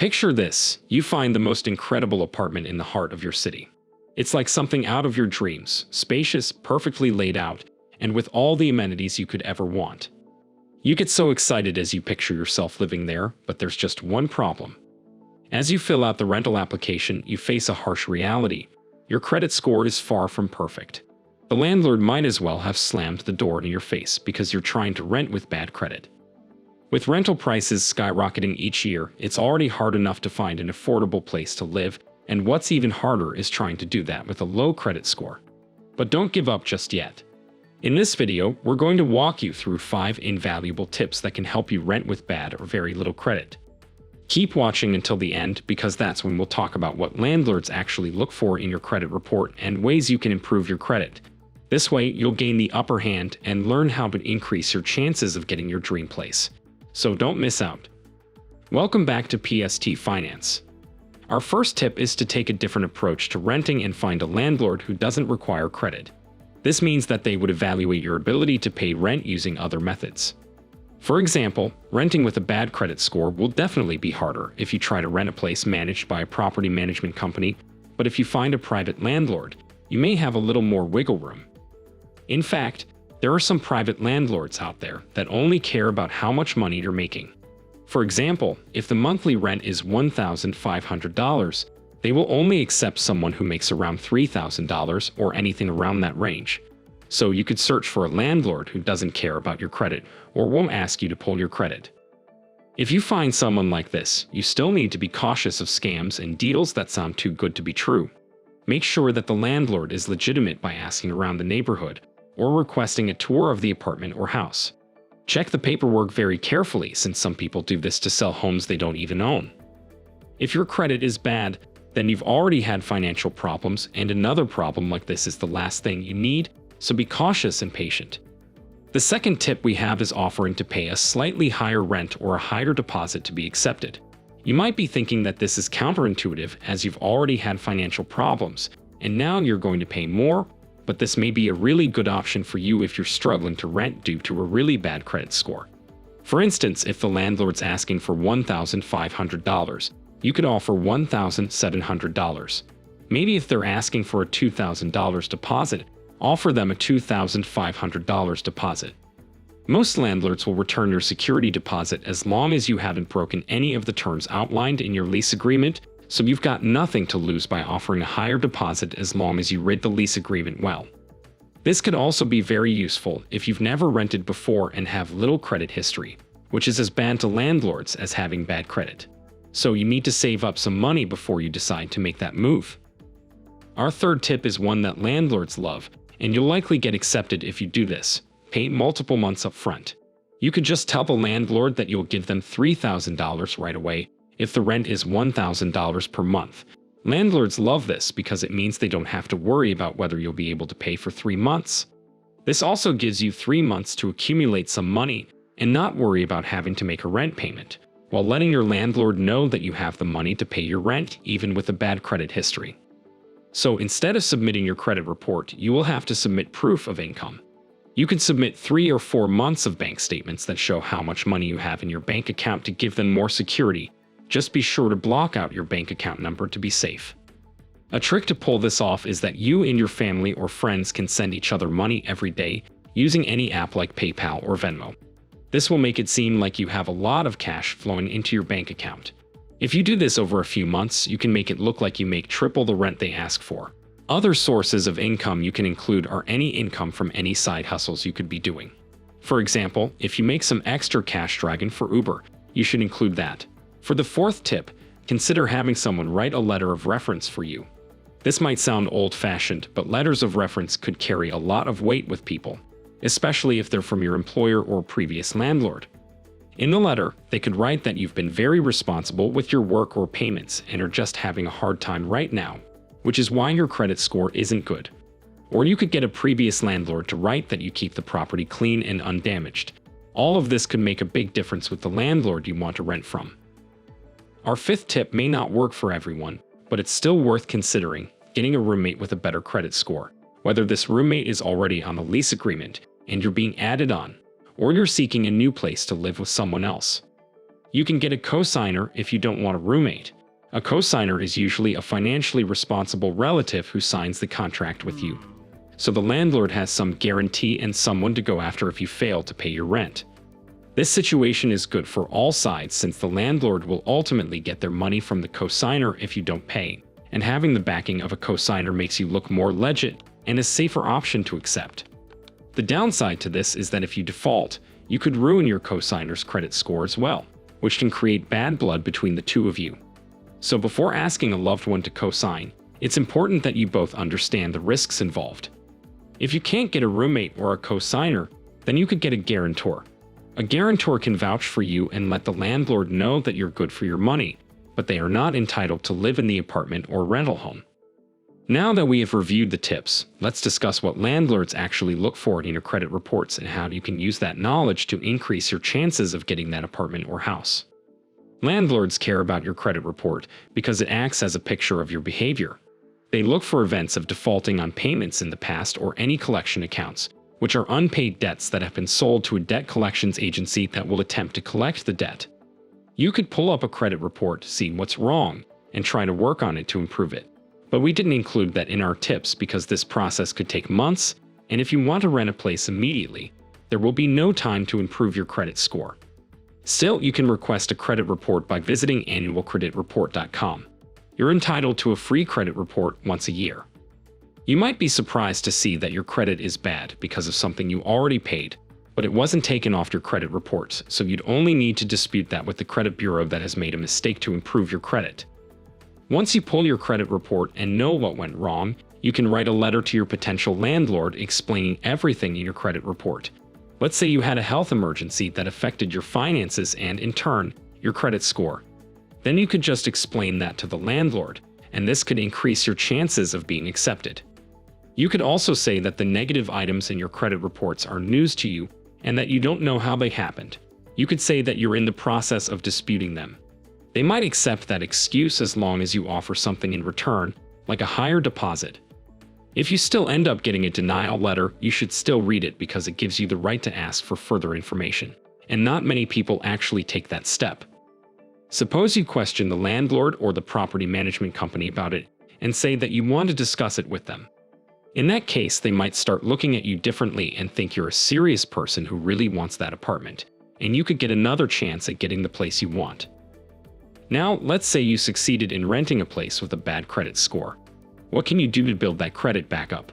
Picture this: you find the most incredible apartment in the heart of your city. It's like something out of your dreams, spacious, perfectly laid out, and with all the amenities you could ever want. You get so excited as you picture yourself living there, but there's just one problem. As you fill out the rental application, you face a harsh reality. Your credit score is far from perfect. The landlord might as well have slammed the door in your face because you're trying to rent with bad credit. With rental prices skyrocketing each year, it's already hard enough to find an affordable place to live, and what's even harder is trying to do that with a low credit score. But don't give up just yet. In this video, we're going to walk you through 5 invaluable tips that can help you rent with bad or very little credit. Keep watching until the end, because that's when we'll talk about what landlords actually look for in your credit report and ways you can improve your credit. This way, you'll gain the upper hand and learn how to increase your chances of getting your dream place. So don't miss out. Welcome back to PST Finance. Our first tip is to take a different approach to renting and find a landlord who doesn't require credit. This means that they would evaluate your ability to pay rent using other methods. For example, renting with a bad credit score will definitely be harder if you try to rent a place managed by a property management company, but if you find a private landlord, you may have a little more wiggle room. In fact, there are some private landlords out there that only care about how much money you're making. For example, if the monthly rent is $1,500, they will only accept someone who makes around $3,000 or anything around that range. So you could search for a landlord who doesn't care about your credit or won't ask you to pull your credit. If you find someone like this, you still need to be cautious of scams and deals that sound too good to be true. Make sure that the landlord is legitimate by asking around the neighborhood or requesting a tour of the apartment or house. Check the paperwork very carefully, since some people do this to sell homes they don't even own. If your credit is bad, then you've already had financial problems, and another problem like this is the last thing you need, so be cautious and patient. The second tip we have is offering to pay a slightly higher rent or a higher deposit to be accepted. You might be thinking that this is counterintuitive, as you've already had financial problems, and now you're going to pay more, but this may be a really good option for you if you're struggling to rent due to a really bad credit score. For instance, if the landlord's asking for $1,500, you could offer $1,700. Maybe if they're asking for a $2,000 deposit, offer them a $2,500 deposit. Most landlords will return your security deposit as long as you haven't broken any of the terms outlined in your lease agreement, so you've got nothing to lose by offering a higher deposit as long as you read the lease agreement well. This could also be very useful if you've never rented before and have little credit history, which is as bad to landlords as having bad credit. So you need to save up some money before you decide to make that move. Our third tip is one that landlords love, and you'll likely get accepted if you do this: pay multiple months up front. You could just tell the landlord that you'll give them $3,000 right away if the rent is $1,000 per month. Landlords love this because it means they don't have to worry about whether you'll be able to pay for 3 months. This also gives you 3 months to accumulate some money and not worry about having to make a rent payment, while letting your landlord know that you have the money to pay your rent even with a bad credit history. So instead of submitting your credit report, you will have to submit proof of income. You can submit 3 or 4 months of bank statements that show how much money you have in your bank account to give them more security. Just be sure to block out your bank account number to be safe. A trick to pull this off is that you and your family or friends can send each other money every day using any app like PayPal or Venmo. This will make it seem like you have a lot of cash flowing into your bank account. If you do this over a few months, you can make it look like you make triple the rent they ask for. Other sources of income you can include are any income from any side hustles you could be doing. For example, if you make some extra cash dragging for Uber, you should include that. For the fourth tip, consider having someone write a letter of reference for you. This might sound old-fashioned, but letters of reference could carry a lot of weight with people, especially if they're from your employer or previous landlord. In the letter, they could write that you've been very responsible with your work or payments and are just having a hard time right now, which is why your credit score isn't good. Or you could get a previous landlord to write that you keep the property clean and undamaged. All of this could make a big difference with the landlord you want to rent from. Our fifth tip may not work for everyone, but it's still worth considering: getting a roommate with a better credit score. Whether this roommate is already on a lease agreement and you're being added on, or you're seeking a new place to live with someone else. You can get a cosigner if you don't want a roommate. A cosigner is usually a financially responsible relative who signs the contract with you. So the landlord has some guarantee and someone to go after if you fail to pay your rent. This situation is good for all sides since the landlord will ultimately get their money from the cosigner if you don't pay, and having the backing of a cosigner makes you look more legit and a safer option to accept. The downside to this is that if you default, you could ruin your cosigner's credit score as well, which can create bad blood between the two of you. So before asking a loved one to cosign, it's important that you both understand the risks involved. If you can't get a roommate or a cosigner, then you could get a guarantor. A guarantor can vouch for you and let the landlord know that you're good for your money, but they are not entitled to live in the apartment or rental home. Now that we have reviewed the tips, let's discuss what landlords actually look for in your credit reports and how you can use that knowledge to increase your chances of getting that apartment or house. Landlords care about your credit report because it acts as a picture of your behavior. They look for events of defaulting on payments in the past or any collection accounts, which are unpaid debts that have been sold to a debt collections agency that will attempt to collect the debt. You could pull up a credit report, see what's wrong, and try to work on it to improve it. But we didn't include that in our tips because this process could take months, and if you want to rent a place immediately, there will be no time to improve your credit score. Still, you can request a credit report by visiting annualcreditreport.com. You're entitled to a free credit report once a year. You might be surprised to see that your credit is bad because of something you already paid, but it wasn't taken off your credit reports, so you'd only need to dispute that with the credit bureau that has made a mistake to improve your credit. Once you pull your credit report and know what went wrong, you can write a letter to your potential landlord explaining everything in your credit report. Let's say you had a health emergency that affected your finances and, in turn, your credit score. Then you could just explain that to the landlord, and this could increase your chances of being accepted. You could also say that the negative items in your credit reports are news to you and that you don't know how they happened. You could say that you're in the process of disputing them. They might accept that excuse as long as you offer something in return, like a higher deposit. If you still end up getting a denial letter, you should still read it because it gives you the right to ask for further information, and not many people actually take that step. Suppose you question the landlord or the property management company about it and say that you want to discuss it with them. In that case, they might start looking at you differently and think you're a serious person who really wants that apartment, and you could get another chance at getting the place you want. Now, let's say you succeeded in renting a place with a bad credit score. What can you do to build that credit back up?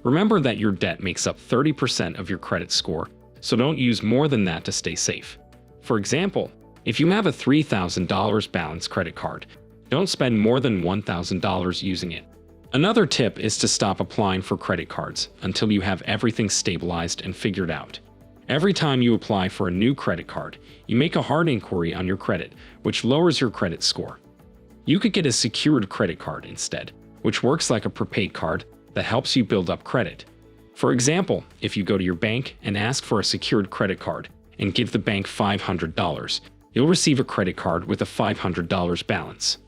Remember that your debt makes up 30% of your credit score, so don't use more than that to stay safe. For example, if you have a $3,000 balance credit card, don't spend more than $1,000 using it. Another tip is to stop applying for credit cards until you have everything stabilized and figured out. Every time you apply for a new credit card, you make a hard inquiry on your credit, which lowers your credit score. You could get a secured credit card instead, which works like a prepaid card that helps you build up credit. For example, if you go to your bank and ask for a secured credit card and give the bank $500, you'll receive a credit card with a $500 balance.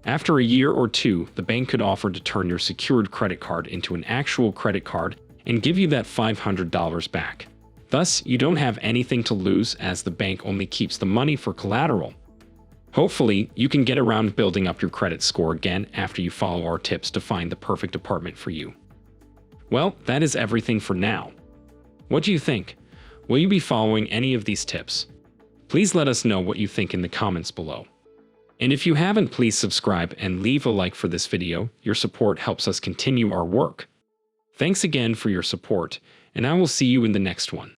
After a year or two, the bank could offer to turn your secured credit card into an actual credit card and give you that $500 back. Thus, you don't have anything to lose as the bank only keeps the money for collateral. Hopefully, you can get around building up your credit score again after you follow our tips to find the perfect apartment for you. Well, that is everything for now. What do you think? Will you be following any of these tips? Please let us know what you think in the comments below. And if you haven't, please subscribe and leave a like for this video. Your support helps us continue our work. Thanks again for your support, and I will see you in the next one.